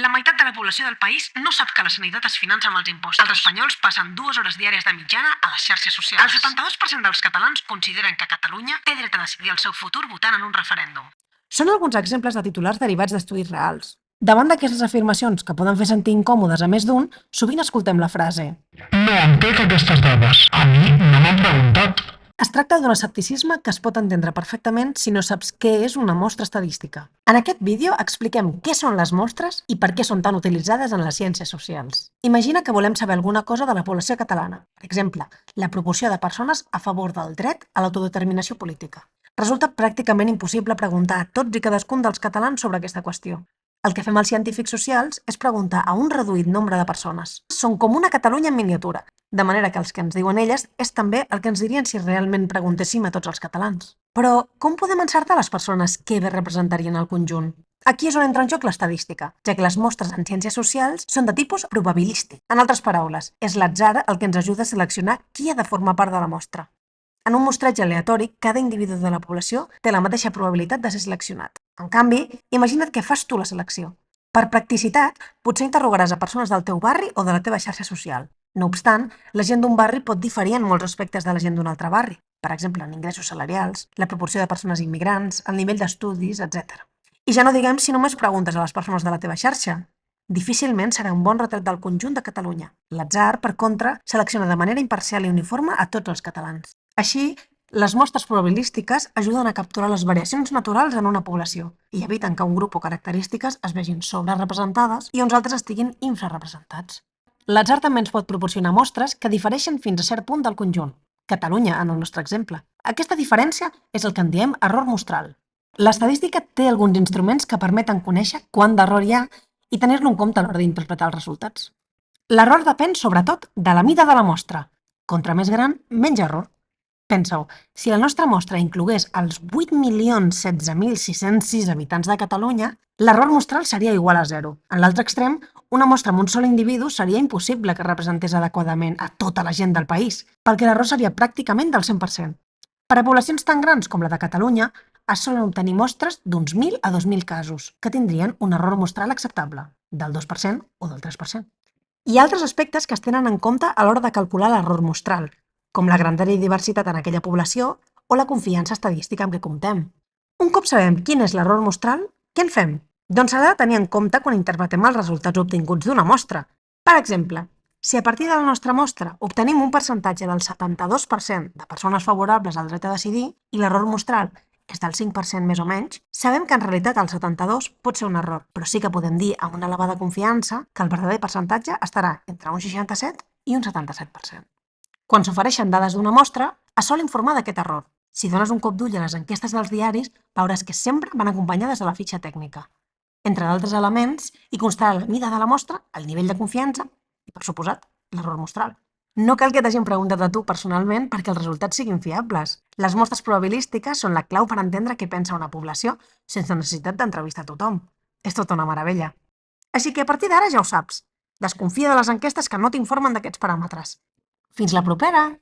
La meitat de la població del país no sap que la sanitat es finança amb els impostos. Els espanyols passen 2 hores diàries de mitjana a les xarxes socials. El 72% dels catalans consideren que Catalunya té dret a decidir el seu futur votant en un referèndum. Són alguns exemples de titulars derivats d'estudis reals. Davant d'aquestes afirmacions que poden fer sentir incòmodes a més d'un, sovint escoltem la frase: No entenc aquestes dades. A mi no m'han preguntat. Es tracta d'un escepticisme que es pot entendre perfectament si no saps què és una mostra estadística. En aquest vídeo expliquem què són les mostres i per què són tan utilitzades en les ciències socials. Imagina que volem saber alguna cosa de la població catalana, per exemple, la proporció de persones a favor del dret a l'autodeterminació política. Resulta pràcticament impossible preguntar a tots i cadascun dels catalans sobre aquesta qüestió. El que fem els científics socials és preguntar a un reduït nombre de persones. Són com una Catalunya en miniatura, de manera que els que ens diuen elles és també el que ens dirien si realment preguntéssim a tots els catalans. Però com podem encertar les persones que bé representarien el conjunt? Aquí és on entra en joc l'estadística, ja que les mostres en ciències socials són de tipus probabilístic. En altres paraules, és l'atzar el que ens ajuda a seleccionar qui ha de formar part de la mostra. En un mostreig aleatori, cada individu de la població té la mateixa probabilitat de ser seleccionat. En canvi, imagina't que fas tu la selecció. Per practicitat, potser interrogaràs a persones del teu barri o de la teva xarxa social. No obstant, la gent d'un barri pot diferir en molts aspectes de la gent d'un altre barri, per exemple, en ingressos salarials, la proporció de persones immigrants, el nivell d'estudis, etc. I ja no diguem si només preguntes a les persones de la teva xarxa. Difícilment serà un bon retrat del conjunt de Catalunya. L'atzar, per contra, selecciona de manera imparcial i uniforme a tots els catalans. Així, les mostres probabilístiques ajuden a capturar les variacions naturals en una població i eviten que un grup o característiques es vegin sobrerepresentades i uns altres estiguin infrarrepresentats. L'atzar també ens pot proporcionar mostres que difereixen fins a cert punt del conjunt. Catalunya, en el nostre exemple. Aquesta diferència és el que en diem error mostral. L'estadística té alguns instruments que permeten conèixer quant d'error hi ha i tenir-lo en compte a l'hora d'interpretar els resultats. L'error depèn, sobretot, de la mida de la mostra. Contra més gran, menys error. Pensa-ho, si la nostra mostra inclogués els 8.016.606 habitants de Catalunya, l'error mostral seria igual a 0. En l'altre extrem, una mostra amb un sol individu seria impossible que representés adequadament a tota la gent del país, perquè l'error seria pràcticament del 100%. Per a poblacions tan grans com la de Catalunya, es solen obtenir mostres d'uns 1.000 a 2.000 casos, que tindrien un error mostral acceptable, del 2% o del 3%. Hi ha altres aspectes que es tenen en compte a l'hora de calcular l'error mostral, com la grandària i diversitat en aquella població o la confiança estadística amb què comptem. Un cop sabem quin és l'error mostral, què en fem? Doncs s'ha de tenir en compte quan interpretem els resultats obtinguts d'una mostra. Per exemple, si a partir de la nostra mostra obtenim un percentatge del 72% de persones favorables al dret a decidir i l'error mostral és del 5% més o menys, sabem que en realitat el 72 pot ser un error, però sí que podem dir amb una elevada confiança que el verdader percentatge estarà entre un 67 i un 77%. Quan s'ofereixen dades d'una mostra, es sol informar d'aquest error. Si dones un cop d'ull a les enquestes dels diaris, veuràs que sempre van acompanyades de la fitxa tècnica. Entre d'altres elements, hi constarà la mida de la mostra, el nivell de confiança i, per suposat, l'error mostral. No cal que t'hagin preguntat a tu personalment perquè els resultats siguin fiables. Les mostres probabilístiques són la clau per entendre què pensa una població sense necessitat d'entrevistar a tothom. És tota una meravella. Així que a partir d'ara ja ho saps. Desconfia de les enquestes que no t'informen d'aquests paràmetres. Fins la propera!